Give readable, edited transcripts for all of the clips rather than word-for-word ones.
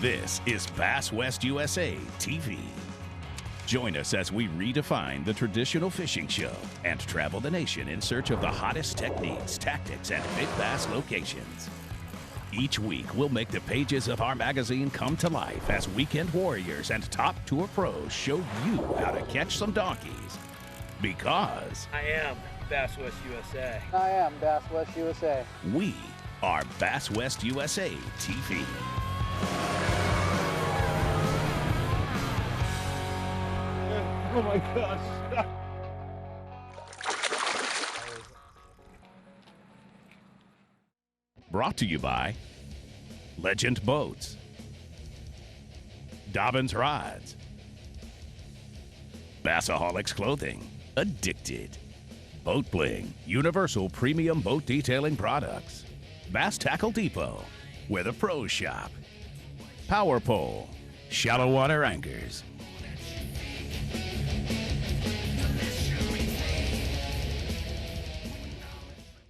This is Bass West USA TV. Join us as we redefine the traditional fishing show and travel the nation in search of the hottest techniques, tactics, and big bass locations. Each week, we'll make the pages of our magazine come to life as weekend warriors and top tour pros show you how to catch some donkeys. Because I am Bass West USA. I am Bass West USA. we are Bass West USA TV. Oh my gosh. Brought to you by Legend Boats, Dobbins Rods, Bassaholics Clothing, Addicted, Boat Bling, Universal Premium Boat Detailing Products, Bass Tackle Depot, where the pros shop, Power Pole, Shallow Water Anchors.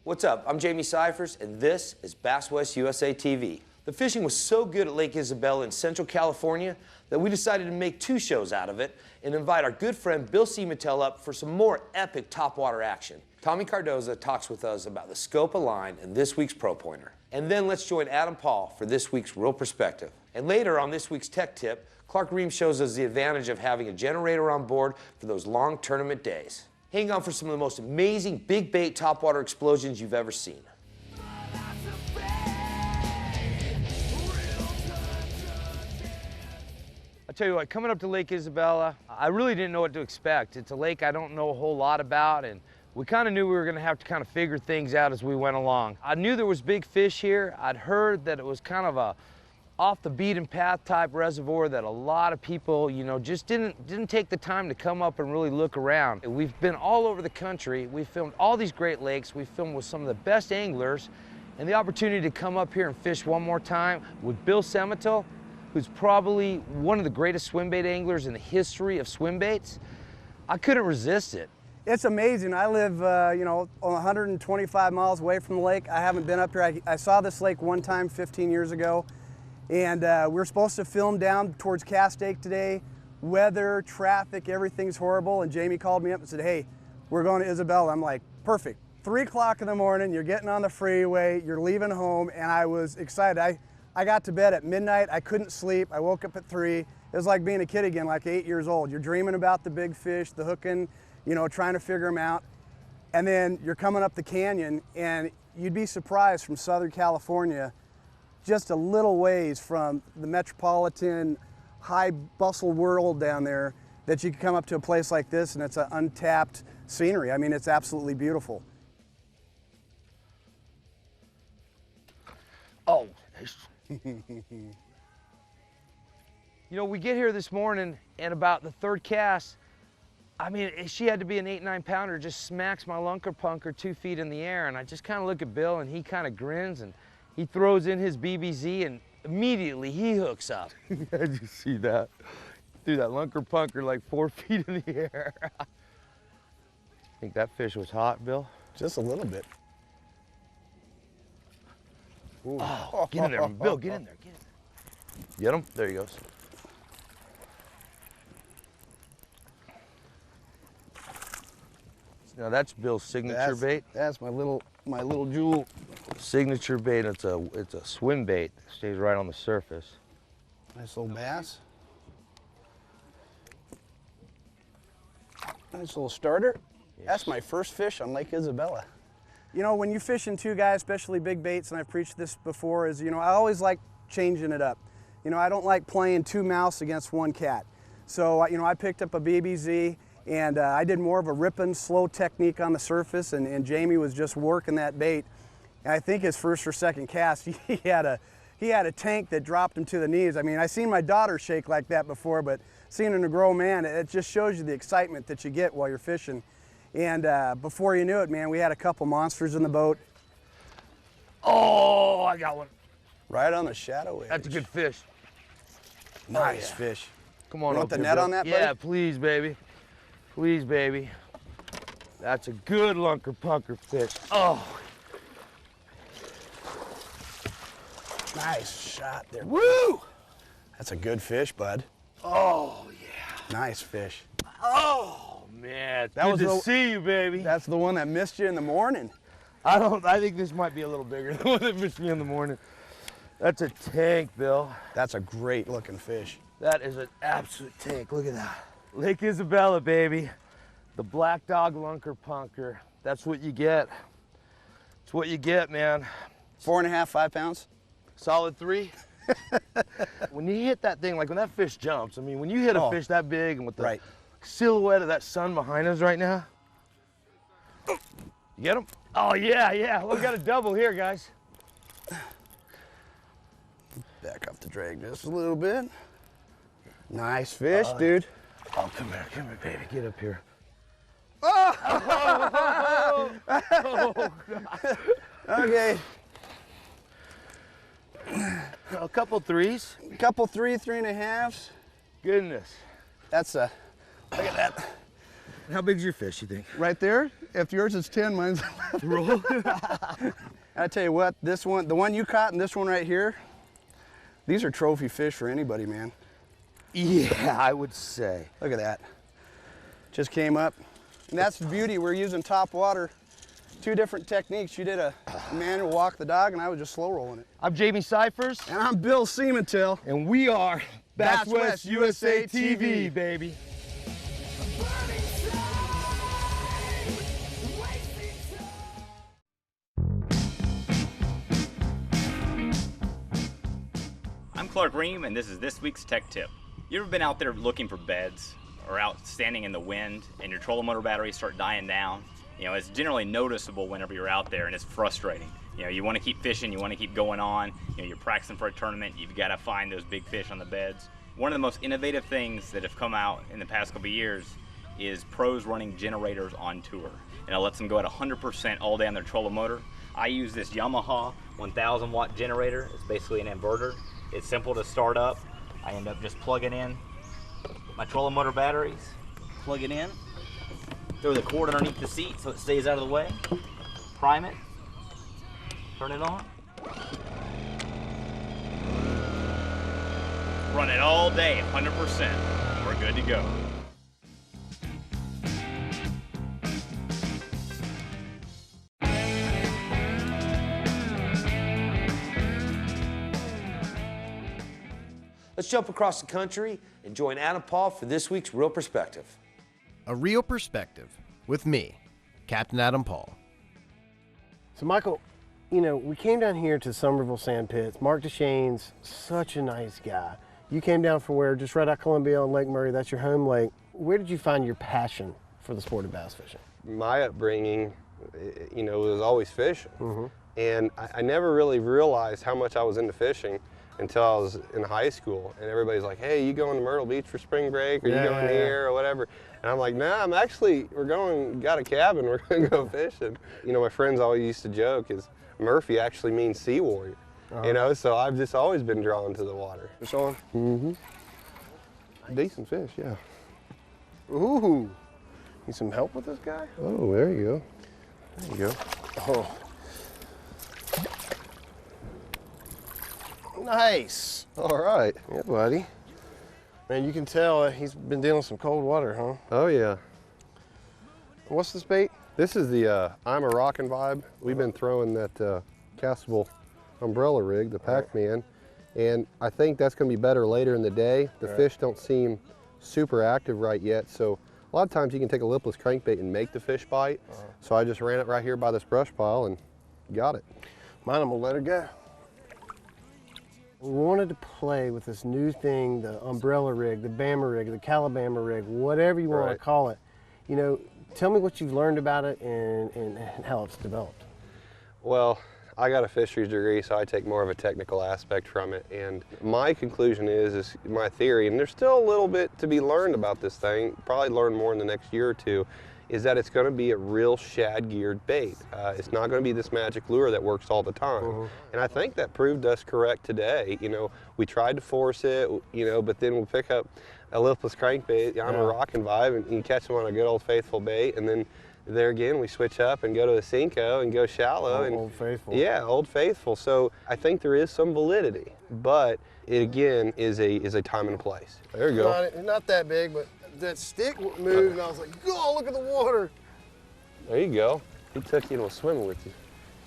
What's up? I'm Jamie Cyphers, and this is Bass West USA TV. The fishing was so good at Lake Isabella in Central California that we decided to make 2 shows out of it and invite our good friend Bill Siemantel up for some more epic topwater action. Tommy Cardoza talks with us about the scope of line in this week's Pro Pointer. And then let's join Adam Paul for this week's Real Perspective. And later on this week's Tech Tip, Clark Ream shows us the advantage of having a generator on board for those long tournament days. Hang on for some of the most amazing big bait topwater explosions you've ever seen. I'll tell you what, coming up to Lake Isabella, I really didn't know what to expect. It's a lake I don't know a whole lot about, and we kind of knew we were going to have to kind of figure things out as we went along. I knew there was big fish here. I'd heard that it was kind of a off the beaten path type reservoir that a lot of people, you know, just didn't take the time to come up and really look around. We've been all over the country. We've filmed all these great lakes. We've filmed with some of the best anglers, and the opportunity to come up here and fish one more time with Bill Siemantel, who's probably one of the greatest swim bait anglers in the history of swim baits. I couldn't resist it. It's amazing. I live, you know, 125 miles away from the lake. I haven't been up here. I saw this lake one time 15 years ago, and we're supposed to film down towards Castake today. Weather, traffic, everything's horrible, and Jamie called me up and said, hey, we're going to Isabella. I'm like, perfect. 3 o'clock in the morning, you're getting on the freeway, you're leaving home, and I was excited. I got to bed at midnight. I couldn't sleep. I woke up at 3. It was like being a kid again, like 8 years old. You're dreaming about the big fish, the hooking, you know, trying to figure them out. And then you're coming up the canyon, and you'd be surprised from Southern California, just a little ways from the metropolitan, high bustle world down there, that you can come up to a place like this and it's an untapped scenery. I mean, it's absolutely beautiful. Oh. You know, we get here this morning, and about the 3rd cast, I mean, she had to be an 8-9 pounder, just smacks my lunker punker 2 feet in the air, and I just kind of look at Bill, and he kind of grins, and he throws in his BBZ, and immediately he hooks up. Did you see that? Threw that lunker punker like 4 feet in the air. Think that fish was hot, Bill? Just a little bit. Ooh. Oh, get in there, Bill, get in there, get in there. Get him? There he goes. Now that's Bill's signature bait. That's my little jewel. Signature bait, it's a swim bait. It stays right on the surface. Nice little bass. Nice little starter. Yes. That's my first fish on Lake Isabella. You know, when you fish in 2 guys, especially big baits, and I've preached this before, is, you know, I always like changing it up. You know, I don't like playing 2 mouse against 1 cat. So, you know, I picked up a BBZ, and I did more of a ripping, slow technique on the surface, and Jamie was just working that bait. And I think his first or second cast, he had a tank that dropped him to the knees. I mean, I seen my daughter shake like that before, but seeing a grown man, it just shows you the excitement that you get while you're fishing. And before you knew it, man, we had a couple monsters in the boat. Oh, I got one. Right on the shadow edge. That's a good fish. Nice fish. Come on, you want the net on that, buddy? Yeah, please, baby. Please, baby. That's a good lunker punker fish. Oh. Nice shot there. Woo! That's a good fish, bud. Oh, yeah. Nice fish. Oh, man. Good to see you, baby. That's the one that missed you in the morning. I think this might be a little bigger than the one that missed me in the morning. That's a tank, Bill. That's a great looking fish. That is an absolute tank. Look at that. Lake Isabella, baby. The black dog lunker punker. That's what you get. It's what you get, man. 4.5, 5 pounds? Solid 3. When you hit that thing, like when that fish jumps, I mean, when you hit a fish that big and with the silhouette of that sun behind us right now. You get him? Oh, yeah, yeah. We got a double here, guys. Back up the drag just a little bit. Nice fish, dude. Oh, come here, baby. Get up here. Oh! Okay. A couple 3s. A couple 3, 3.5s. Goodness. That's a, look at that. How big's your fish, you think? Right there. If yours is 10, mine's 11. Roll. I tell you what, this one, the one you caught and this one right here, these are trophy fish for anybody, man. Yeah, I would say. Look at that. Just came up. And that's the beauty. We're using top water. 2 different techniques. You did a manual walk the dog, and I was just slow rolling it. I'm Jamie Cyphers. And I'm Bill Siemantel. And we are Bass West USA TV, baby. I'm Clark Ream, and this is this week's Tech Tip. You ever been out there looking for beds or out standing in the wind and your trolling motor batteries start dying down? You know, it's generally noticeable whenever you're out there, and it's frustrating. You know, you want to keep fishing, you want to keep going on, you know, you're practicing for a tournament, you've got to find those big fish on the beds. One of the most innovative things that have come out in the past couple of years is pros running generators on tour. And it lets them go at 100% all day on their trolling motor. I use this Yamaha 1000 watt generator. It's basically an inverter. It's simple to start up. I end up just plugging in my trolling motor batteries, plug it in, throw the cord underneath the seat so it stays out of the way, prime it, turn it on. Run it all day, 100%. We're good to go. Let's jump across the country and join Adam Paul for this week's Real Perspective. A Real Perspective with me, Captain Adam Paul. So Michael, you know, we came down here to Somerville Sand Pits. Mark DeShane's such a nice guy. You came down from where? Just right out Columbia on Lake Murray. That's your home lake. Where did you find your passion for the sport of bass fishing? My upbringing, you know, was always fishing. And I never really realized how much I was into fishing until I was in high school. And everybody's like, hey, you going to Myrtle Beach for spring break? Or you going here or whatever? And I'm like, nah, got a cabin, we're gonna go fishing. You know, my friends always used to joke is Murphy actually means sea warrior. You know, so I've just always been drawn to the water. Fish on? Decent fish, yeah. Ooh, need some help with this guy? Oh, there you go. There you go. Oh. Nice. All right. Yeah, buddy. Man, you can tell he's been dealing with some cold water, huh? Oh, yeah. What's this bait? This is the I'm a Rockin' Vibe. We've been throwing that castable umbrella rig, the Pac-Man, and I think that's going to be better later in the day. The fish don't seem super active right yet, so a lot of times you can take a lipless crankbait and make the fish bite. So I just ran it right here by this brush pile and got it. Mine, I'm gonna let her go. We wanted to play with this new thing, the umbrella rig, the Bama rig, the Calabama rig, whatever you want to call it. You know, tell me what you've learned about it and how it's developed. Well, I got a fisheries degree, so I take more of a technical aspect from it. And my conclusion is my theory, and there's still a little bit to be learned about this thing, probably learn more in the next year or two, is that it's going to be a real shad geared bait. It's not going to be this magic lure that works all the time. And I think that proved us correct today. You know, we tried to force it, you know, but then we'll pick up a lipless crankbait, I'm a Rockin' Vibe, and you catch them on a good old faithful bait, and then there again, we switch up and go to a Cinco and go shallow. And Old Faithful. Yeah, Old Faithful. So I think there is some validity, but it again is a time and a place. There you go. Not that big, but that stick moved, and I was like, oh, look at the water. There you go. He took you and was swimming with you.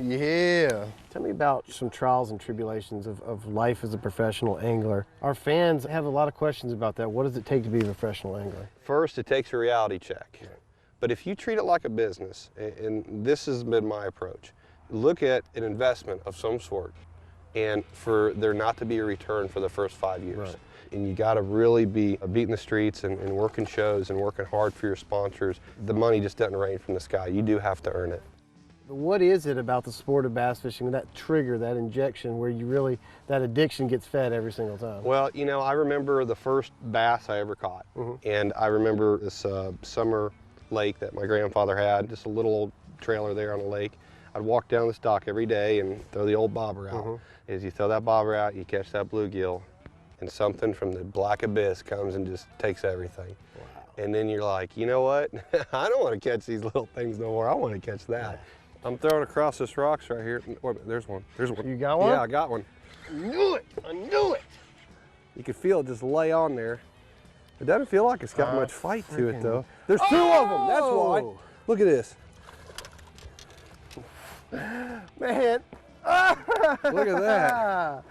Yeah. Tell me about some trials and tribulations of life as a professional angler. Our fans have a lot of questions about that. What does it take to be a professional angler? First, it takes a reality check. But if you treat it like a business, and this has been my approach, look at an investment of some sort, and for there not to be a return for the first 5 years. Right. And you got to really be beating the streets and working shows and working hard for your sponsors. The money just doesn't rain from the sky. You do have to earn it. What is it about the sport of bass fishing, that trigger, that injection, where you really, that addiction gets fed every single time? Well, you know, I remember the first bass I ever caught. And I remember this summer lake that my grandfather had, just a little old trailer there on the lake. I'd walk down this dock every day and throw the old bobber out. As you throw that bobber out, you catch that bluegill, and something from the black abyss comes and just takes everything. Wow. And then you're like, you know what? I don't want to catch these little things no more. I want to catch that. I'm throwing across this rocks right here. Wait a minute, there's one. There's one. You got one? Yeah, I got one. I knew it. I knew it. You can feel it just lay on there. It doesn't feel like it's got much fight to it though. There's two of them, that's why. Look at this. Man. Look at that.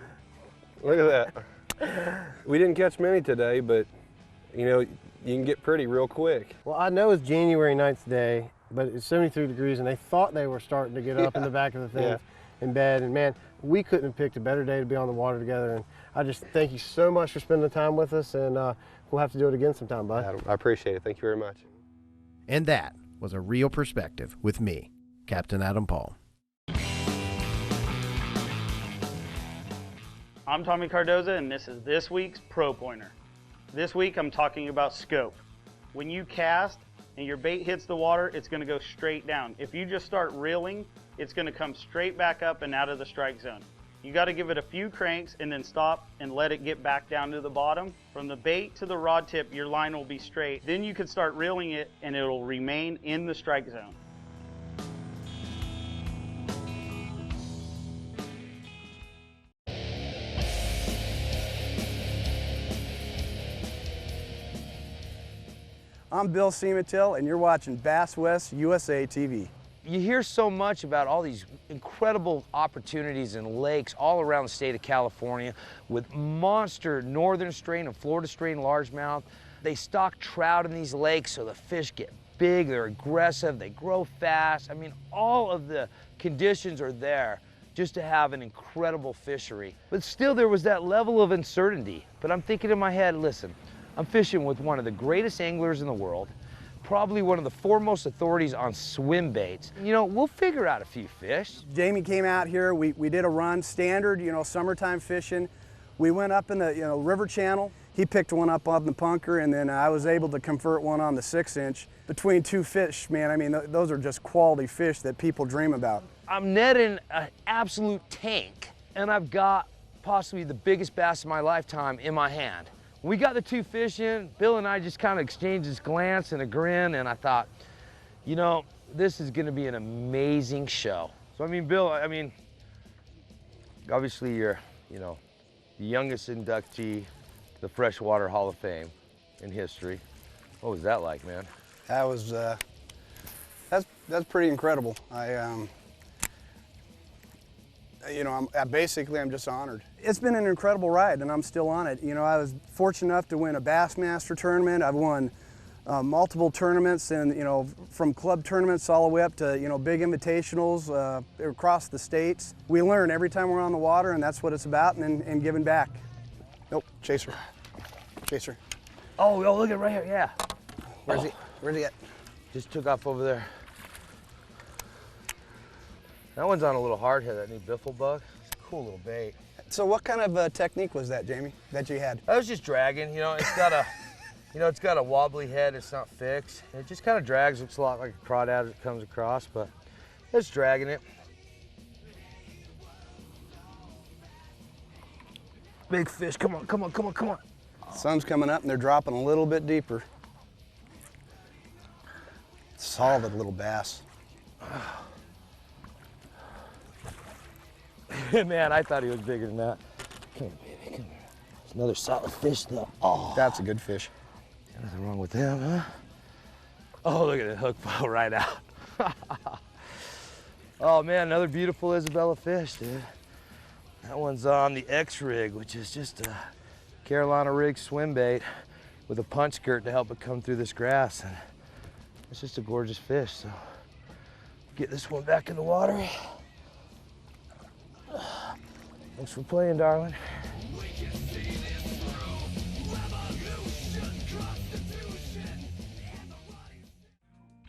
Look at that. We didn't catch many today, but you know, you can get pretty real quick. Well, I know it's January 9th today, but it's 73 degrees, and they thought they were starting to get up in the back of the thing in bed. And man, we couldn't have picked a better day to be on the water together. And I just thank you so much for spending the time with us, and we'll have to do it again sometime, bud. Adam, I appreciate it. Thank you very much. And that was a real perspective with me, Captain Adam Paul. I'm Tommy Cardoza, and this is this week's Pro Pointer. This week I'm talking about scope. When you cast and your bait hits the water, it's going to go straight down. If you just start reeling, it's going to come straight back up and out of the strike zone. You got to give it a few cranks and then stop and let it get back down to the bottom. From the bait to the rod tip, your line will be straight. Then you can start reeling it and it'll remain in the strike zone. I'm Bill Siemantel, and you're watching Bass West USA TV. You hear so much about all these incredible opportunities in lakes all around the state of California with monster northern strain and Florida strain largemouth. They stock trout in these lakes so the fish get big, they're aggressive, they grow fast. I mean, all of the conditions are there just to have an incredible fishery. But still there was that level of uncertainty. But I'm thinking in my head, listen, I'm fishing with one of the greatest anglers in the world, probably one of the foremost authorities on swim baits. You know, we'll figure out a few fish. Jamie came out here, we did a run, standard, you know, summertime fishing. We went up in the, you know, river channel. He picked one up on the punker, and then I was able to convert one on the 6-inch. Between two fish, man, I mean, those are just quality fish that people dream about. I'm netting an absolute tank, and I've got possibly the biggest bass of my lifetime in my hand. We got the two fish in, Bill and I just kind of exchanged this glance and a grin, and I thought, you know, this is gonna be an amazing show. So, I mean, Bill, I mean, obviously you're, you know, the youngest inductee to the Freshwater Hall of Fame in history. What was that like, man? That was, that's pretty incredible. You know, I'm just honored. It's been an incredible ride, and I'm still on it. You know, I was fortunate enough to win a Bassmaster tournament. I've won multiple tournaments, and you know, from club tournaments all the way up to, you know, big invitationals across the states. We learn every time we're on the water, and that's what it's about, and giving back. Nope, chaser, chaser. Oh, look at right here, yeah. Where's he at? Just took off over there. That one's on a little hard head, that new biffle bug. It's a cool little bait. So what kind of technique was that, Jamie, that you had? I was just dragging, you know, it's got a, you know, it's got a wobbly head, it's not fixed. It just kind of drags, looks a lot like a crawdad as it comes across, but it's dragging it. Big fish, come on, come on, come on, come on. Sun's coming up and they're dropping a little bit deeper. solid little bass. Man, I thought he was bigger than that. Come here, baby, come here. It's another solid fish, though. Oh, That's a good fish. nothing wrong with them, huh? Oh, look at the hook fall right out. Oh man, another beautiful Isabella fish, dude. That one's on the X rig, which is just a Carolina rig swim bait with a punch skirt to help it come through this grass. And it's just a gorgeous fish. So get this one back in the water. Thanks for playing, darling.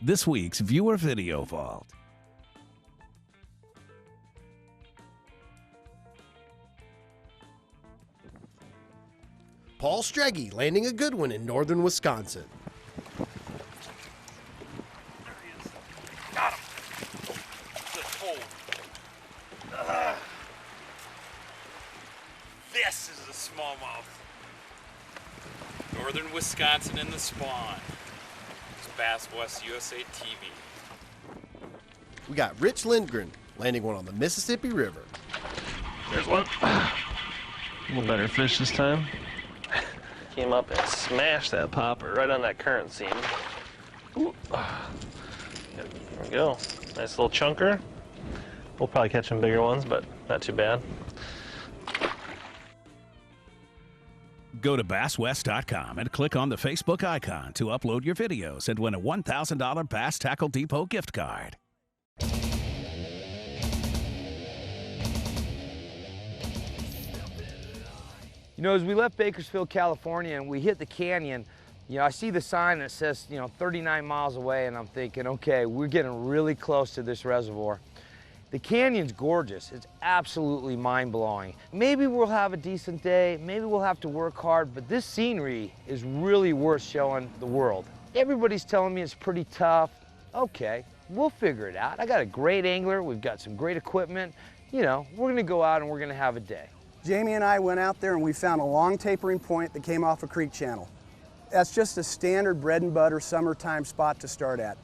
This week's Viewer Video Vault. Paul Streggy landing a good one in northern Wisconsin. There he is. Got him. Good pull. This is a smallmouth. Northern Wisconsin in the spawn. It's Bass West USA TV. We got Rich Lindgren landing one on the Mississippi River. There's one. A little better fish this time. Came up and smashed that popper right on that current seam. Ooh. There we go. Nice little chunker. We'll probably catch some bigger ones, but not too bad. Go to BassWest.com and click on the Facebook icon to upload your videos and win a $1,000 Bass Tackle Depot gift card. You know, as we left Bakersfield, California, and we hit the canyon, you know, I see the sign that says, 39 miles away, and I'm thinking, okay, we're getting really close to this reservoir. The canyon's gorgeous. It's absolutely mind-blowing. Maybe we'll have a decent day, maybe we'll have to work hard, but this scenery is really worth showing the world. Everybody's telling me it's pretty tough. Okay, we'll figure it out. I got a great angler, we've got some great equipment. You know, we're gonna go out and we're gonna have a day. Jamie and I went out there and we found a long tapering point that came off a creek channel. That's just a standard bread and butter summertime spot to start at.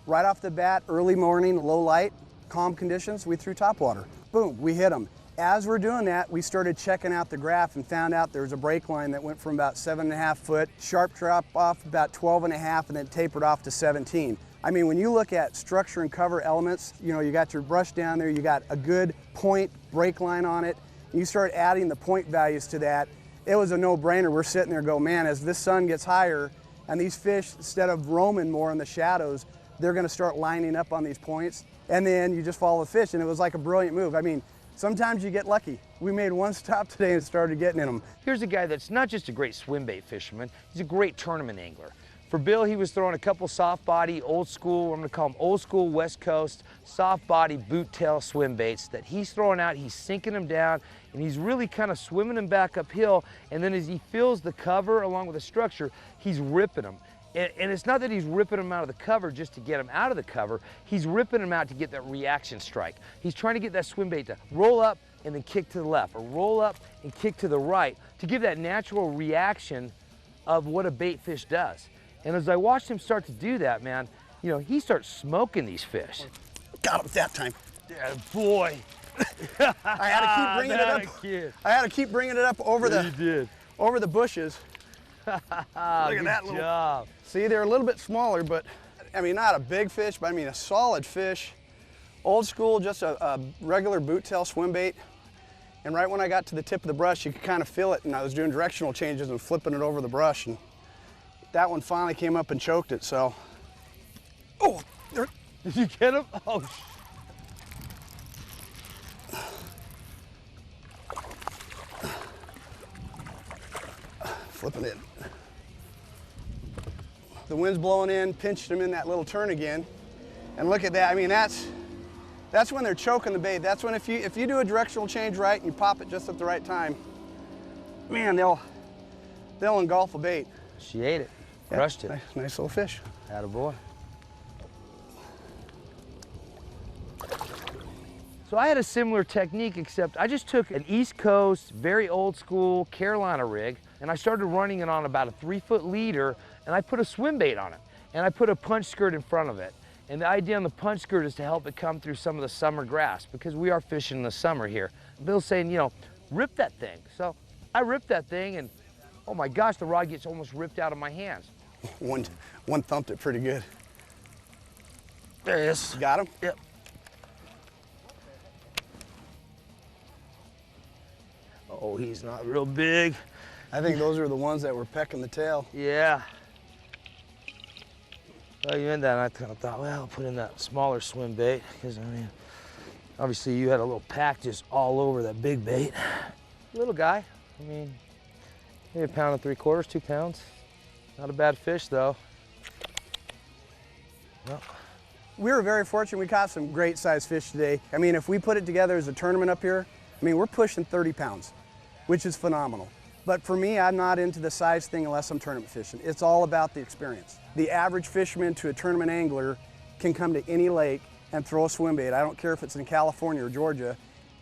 Right off the bat, early morning, low light, calm conditions, we threw topwater. Boom, we hit them. As we're doing that, we started checking out the graph and found out there was a break line that went from about 7.5 foot, sharp drop off about 12.5, and then tapered off to 17. I mean, when you look at structure and cover elements, you got your brush down there, you got a good point break line on it. You start adding the point values to that, it was a no-brainer. We're sitting there going, man, as this sun gets higher and these fish, instead of roaming more in the shadows, they're gonna start lining up on these points. And then you just follow the fish, and it was like a brilliant move. I mean, sometimes you get lucky. We made one stop today and started getting in them. Here's a guy that's not just a great swim bait fisherman, he's a great tournament angler. For Bill, he was throwing a couple soft body, old school, I'm gonna call them old school West Coast, soft body boot tail swim baits that he's throwing out, he's sinking them down, and he's really kind of swimming them back uphill, and then as he fills the cover along with the structure, he's ripping them. And it's not that he's ripping them out of the cover just to get them out of the cover, he's ripping them out to get that reaction strike. He's trying to get that swim bait to roll up and then kick to the left, or roll up and kick to the right, to give that natural reaction of what a bait fish does. And as I watched him start to do that, man, he starts smoking these fish. Got him that time. Yeah, boy. I had to keep bringing it up. I had to keep bringing it up over over the bushes. Look at that little job. See, they're a little bit smaller, but I mean, not a big fish, but I mean a solid fish. Old school, just a regular boot tail swim bait. And right when I got to the tip of the brush, you could kind of feel it, and I was doing directional changes and flipping it over the brush, and that one finally came up and choked it, so. Oh, there. Did you get him? Oh. Flipping it. The wind's blowing in, pinched him in that little turn again. And look at that, I mean, that's when they're choking the bait. That's when if you do a directional change right and you pop it just at the right time, man, they'll engulf a bait. She ate it, crushed it. Nice little fish. Attaboy. So I had a similar technique, except I just took an East Coast, very old school Carolina rig, and I started running it on about a 3-foot leader, and I put a swim bait on it, and I put a punch skirt in front of it. And the idea on the punch skirt is to help it come through some of the summer grass, because we are fishing in the summer here. Bill's saying, you know, rip that thing. So I ripped that thing, and oh my gosh, the rod gets almost ripped out of my hands. One thumped it pretty good. There he is. Got him? Yep. Oh, he's not real big. I think those are the ones that were pecking the tail. Yeah. Well, you meant that, and I kind of thought, well, I'll put in that smaller swim bait, because, I mean, obviously you had a little pack just all over that big bait. Little guy, I mean, maybe 1 3/4, 2 pounds. Not a bad fish, though. Well. We were very fortunate. We caught some great sized fish today. I mean, if we put it together as a tournament up here, I mean, we're pushing 30 pounds, which is phenomenal. But for me, I'm not into the size thing unless I'm tournament fishing. It's all about the experience. The average fisherman to a tournament angler can come to any lake and throw a swim bait. I don't care if it's in California or Georgia,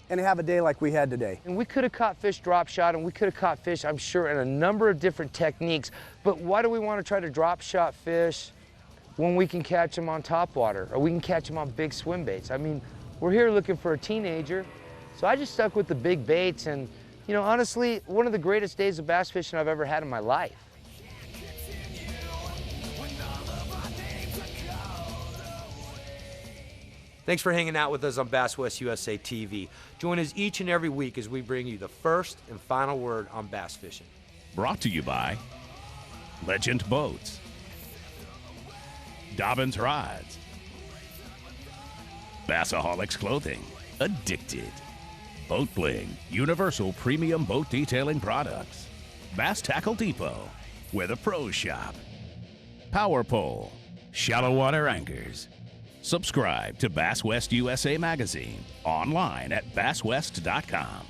and have a day like we had today. And we could have caught fish drop shot, and we could have caught fish, I'm sure, in a number of different techniques. But why do we want to try to drop shot fish when we can catch them on topwater, or we can catch them on big swim baits? I mean, we're here looking for a teenager, so I just stuck with the big baits, and you know, honestly, one of the greatest days of bass fishing I've ever had in my life. Thanks for hanging out with us on Bass West USA TV. Join us each and every week as we bring you the first and final word on bass fishing. Brought to you by Legend Boats, Dobbins Rods, Bassaholics Clothing, Addicted, Boat Bling, Universal Premium Boat Detailing Products, Bass Tackle Depot, where the pros shop, Power Pole, Shallow Water Anchors. Subscribe to Bass West USA Magazine online at basswest.com.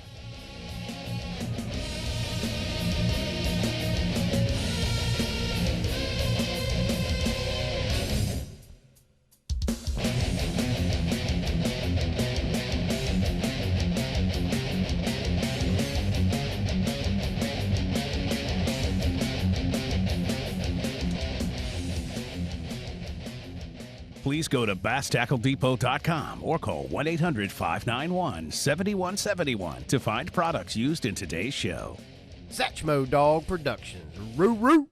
Please go to BassTackleDepot.com or call 1-800-591-7171 to find products used in today's show. Satchmo Dog Productions. Roo roo.